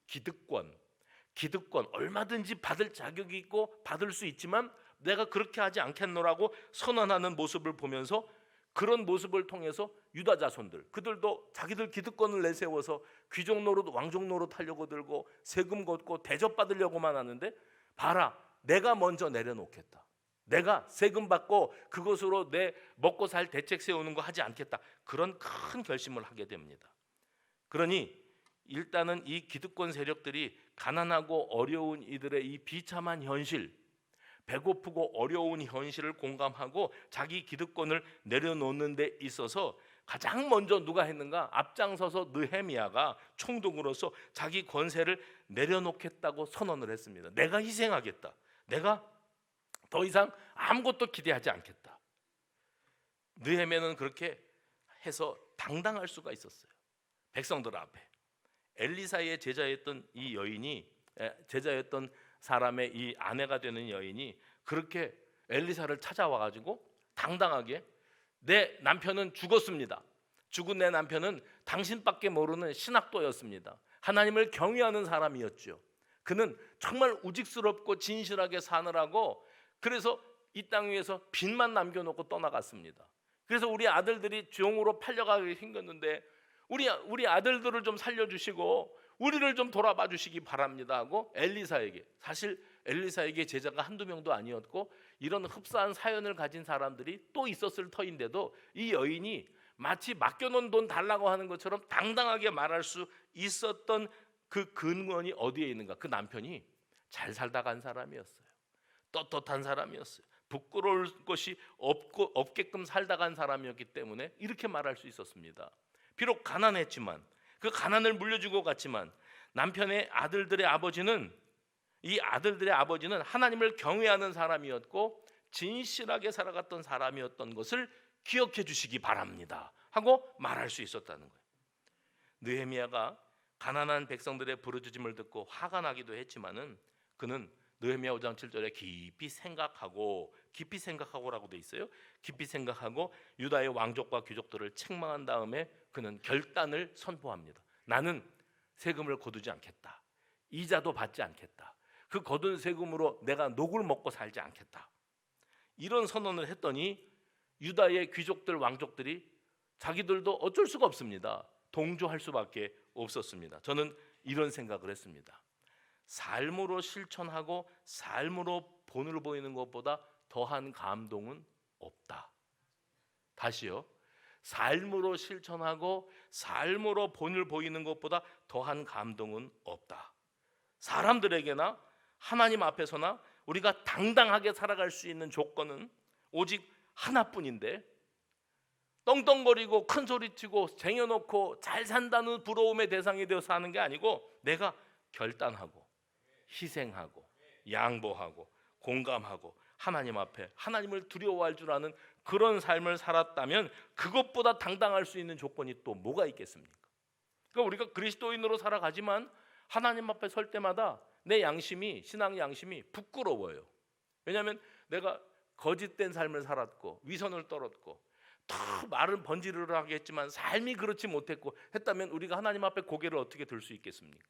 기득권 얼마든지 받을 자격이 있고 받을 수 있지만 내가 그렇게 하지 않겠노라고 선언하는 모습을 보면서 그런 모습을 통해서 유다 자손들 그들도 자기들 기득권을 내세워서 귀족 노릇 왕족 노릇 하려고 들고 세금 걷고 대접받으려고만 하는데 봐라 내가 먼저 내려놓겠다. 내가 세금 받고 그것으로 내 먹고 살 대책 세우는 거 하지 않겠다. 그런 큰 결심을 하게 됩니다. 그러니 일단은 이 기득권 세력들이 가난하고 어려운 이들의 이 비참한 현실, 배고프고 어려운 현실을 공감하고 자기 기득권을 내려놓는 데 있어서 가장 먼저 누가 했는가? 앞장서서 느헤미야가 총독으로서 자기 권세를 내려놓겠다고 선언을 했습니다. 내가 희생하겠다. 내가 더 이상 아무것도 기대하지 않겠다. 느헤미야는 그렇게 해서 당당할 수가 있었어요. 백성들 앞에. 엘리사의 제자였던 이 여인이 제자였던 사람의 이 아내가 되는 여인이 그렇게 엘리사를 찾아와 가지고 당당하게 내 남편은 죽었습니다. 죽은 내 남편은 당신밖에 모르는 신학도였습니다. 하나님을 경외하는 사람이었죠. 그는 정말 우직스럽고 진실하게 사느라고 그래서 이 땅 위에서 빚만 남겨놓고 떠나갔습니다. 그래서 우리 아들들이 종으로 팔려가기 생겼는데 우리 아들들을 좀 살려주시고 우리를 좀 돌아봐 주시기 바랍니다 하고 엘리사에게, 사실 엘리사에게 제자가 한두 명도 아니었고 이런 흡사한 사연을 가진 사람들이 또 있었을 터인데도 이 여인이 마치 맡겨놓은 돈 달라고 하는 것처럼 당당하게 말할 수 있었던 그 근원이 어디에 있는가? 그 남편이 잘 살다 간 사람이었어요. 떳떳한 사람이었어요. 부끄러울 것이 없게끔 살다 간 사람이었기 때문에 이렇게 말할 수 있었습니다. 비록 가난했지만 그 가난을 물려주고 갔지만 남편의 아들들의 아버지는 하나님을 경외하는 사람이었고 진실하게 살아갔던 사람이었던 것을 기억해 주시기 바랍니다 하고 말할 수 있었다는 거예요. 느헤미야가 가난한 백성들의 부르짖음을 듣고 화가 나기도 했지만은 그는 느헤미야 5장 7절에 깊이 생각하고라고 돼 있어요. 깊이 생각하고 유다의 왕족과 귀족들을 책망한 다음에 그는 결단을 선포합니다. 나는 세금을 거두지 않겠다. 이자도 받지 않겠다. 그 거둔 세금으로 내가 녹을 먹고 살지 않겠다. 이런 선언을 했더니 유다의 귀족들 왕족들이 자기들도 어쩔 수가 없습니다. 동조할 수밖에 없었습니다. 저는 이런 생각을 했습니다. 삶으로 실천하고 삶으로 본을 보이는 것보다 더한 감동은 없다. 다시요. 삶으로 실천하고 삶으로 본을 보이는 것보다 더한 감동은 없다. 사람들에게나 하나님 앞에서나 우리가 당당하게 살아갈 수 있는 조건은 오직 하나뿐인데 덩덩거리고 큰 소리치고 쟁여놓고 잘 산다는 부러움의 대상이 되어서 사는 게 아니고 내가 결단하고 희생하고 양보하고 공감하고 하나님 앞에 하나님을 두려워할 줄 아는 그런 삶을 살았다면 그것보다 당당할 수 있는 조건이 또 뭐가 있겠습니까? 그러니까 우리가 그리스도인으로 살아가지만 하나님 앞에 설 때마다 내 양심이, 신앙 양심이 부끄러워요. 왜냐하면 내가 거짓된 삶을 살았고 위선을 떨었고 더 말은 번지르르 하겠지만 삶이 그렇지 못했고 했다면 우리가 하나님 앞에 고개를 어떻게 들 수 있겠습니까?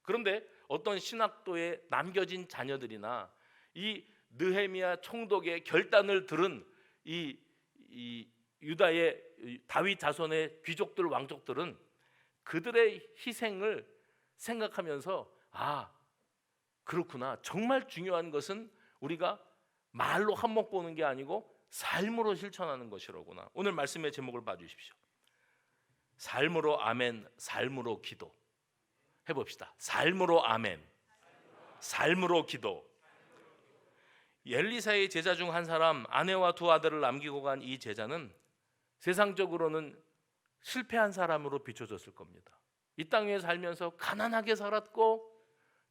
그런데 어떤 신학도에 남겨진 자녀들이나 이 느헤미야 총독의 결단을 들은 이 유다의 다윗 자손의 귀족들, 왕족들은 그들의 희생을 생각하면서 그렇구나, 정말 중요한 것은 우리가 말로 한몫 보는 게 아니고 삶으로 실천하는 것이로구나. 오늘 말씀의 제목을 봐주십시오. 삶으로 아멘, 삶으로 기도. 해봅시다. 삶으로 아멘, 삶으로 기도. 엘리사의 제자 중 한 사람, 아내와 두 아들을 남기고 간 이 제자는 세상적으로는 실패한 사람으로 비춰졌을 겁니다. 이 땅에 살면서 가난하게 살았고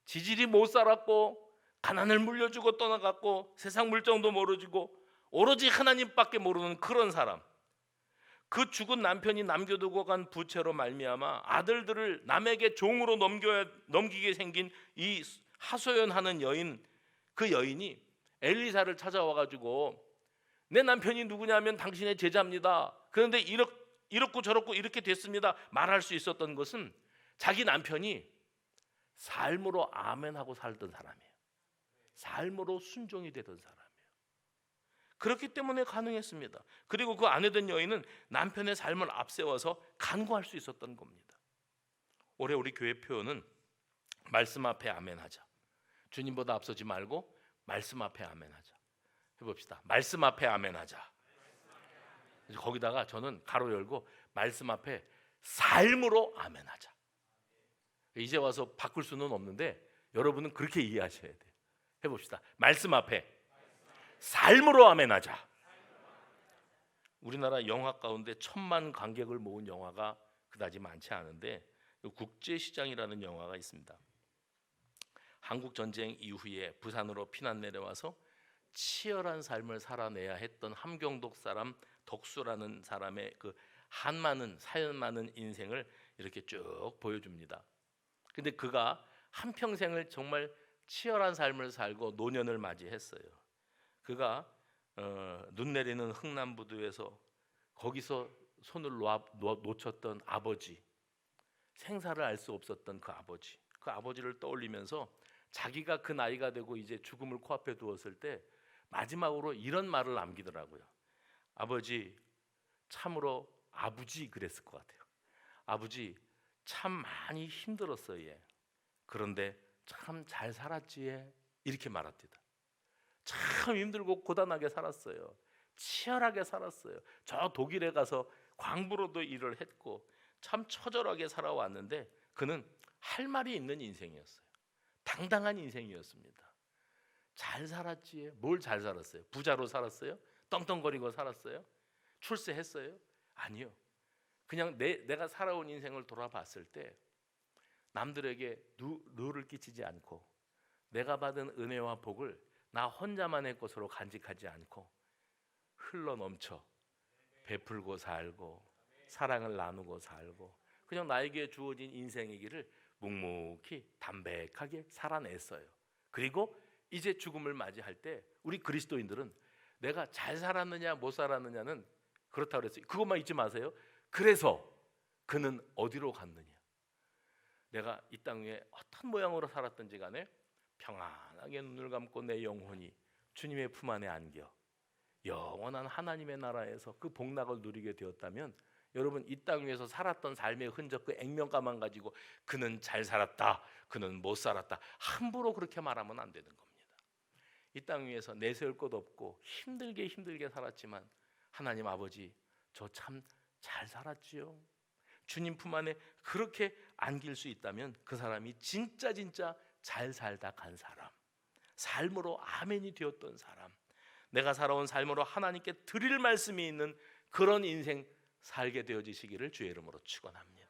지질이 못 살았고 가난을 물려주고 떠나갔고 세상 물정도 모르고 오로지 하나님밖에 모르는 그런 사람. 그 죽은 남편이 남겨두고 간 부채로 말미암아 아들들을 남에게 종으로 넘기게 생긴 이 하소연하는 여인, 그 여인이 엘리사를 찾아와가지고 내 남편이 누구냐면 당신의 제자입니다. 그런데 이렇고 저렇고 이렇게 됐습니다 말할 수 있었던 것은 자기 남편이 삶으로 아멘하고 살던 사람이에요. 삶으로 순종이 되던 사람이에요. 그렇기 때문에 가능했습니다. 그리고 그 아내 된 여인은 남편의 삶을 앞세워서 간구할 수 있었던 겁니다. 올해 우리 교회 표현은 말씀 앞에 아멘하자. 주님보다 앞서지 말고 말씀 앞에 아멘하자. 해봅시다. 말씀 앞에 아멘하자. 거기다가 저는 가로 열고 말씀 앞에 삶으로 아멘하자. 이제 와서 바꿀 수는 없는데 여러분은 그렇게 이해하셔야 돼요. 해봅시다. 말씀 앞에 삶으로 아멘하자. 우리나라 영화 가운데 1,000만 관객을 모은 영화가 그다지 많지 않은데 국제시장이라는 영화가 있습니다. 한국 전쟁 이후에 부산으로 피난 내려와서 치열한 삶을 살아내야 했던 함경독 사람 덕수라는 사람의 그 한많은 사연 많은 인생을 이렇게 쭉 보여줍니다. 근데 그가 한평생을 정말 치열한 삶을 살고 노년을 맞이했어요. 그가 눈 내리는 흥남부두에서 거기서 손을 놓쳤던 아버지, 생사를 알 수 없었던 그 아버지를 떠올리면서 자기가 그 나이가 되고 이제 죽음을 코앞에 두었을 때 마지막으로 이런 말을 남기더라고요. 아버지, 참으로 아버지 그랬을 것 같아요. 아버지, 참 많이 힘들었어요. 예. 그런데 참 잘 살았지. 예. 이렇게 말합니다. 참 힘들고 고단하게 살았어요. 치열하게 살았어요. 저 독일에 가서 광부로도 일을 했고 참 처절하게 살아왔는데 그는 할 말이 있는 인생이었어요. 당당한 인생이었습니다. 잘 살았지. 뭘 잘 살았어요? 부자로 살았어요? 떵떵거리고 살았어요? 출세했어요? 아니요. 그냥 내가 살아온 인생을 돌아봤을 때 남들에게 누를 끼치지 않고 내가 받은 은혜와 복을 나 혼자만의 것으로 간직하지 않고 흘러넘쳐 베풀고 살고 사랑을 나누고 살고 그냥 나에게 주어진 인생의 길을 묵묵히 담백하게 살아냈어요. 그리고 이제 죽음을 맞이할 때 우리 그리스도인들은 내가 잘 살았느냐 못 살았느냐는 그렇다고 그랬어요. 그것만 잊지 마세요. 그래서 그는 어디로 갔느냐. 내가 이 땅 위에 어떤 모양으로 살았든지 간에 평안하게 눈을 감고 내 영혼이 주님의 품 안에 안겨 영원한 하나님의 나라에서 그 복락을 누리게 되었다면 여러분 이 땅 위에서 살았던 삶의 흔적 그 액면가만 가지고 그는 잘 살았다 그는 못 살았다 함부로 그렇게 말하면 안 되는 겁니다. 이 땅 위에서 내세울 것 없고 힘들게 살았지만 하나님 아버지 저 참 잘 살았지요. 주님 품 안에 그렇게 안길 수 있다면 그 사람이 진짜 잘 살다 간 사람, 삶으로 아멘이 되었던 사람, 내가 살아온 삶으로 하나님께 드릴 말씀이 있는 그런 인생 살게 되어지시기를 주의 이름으로 축원합니다.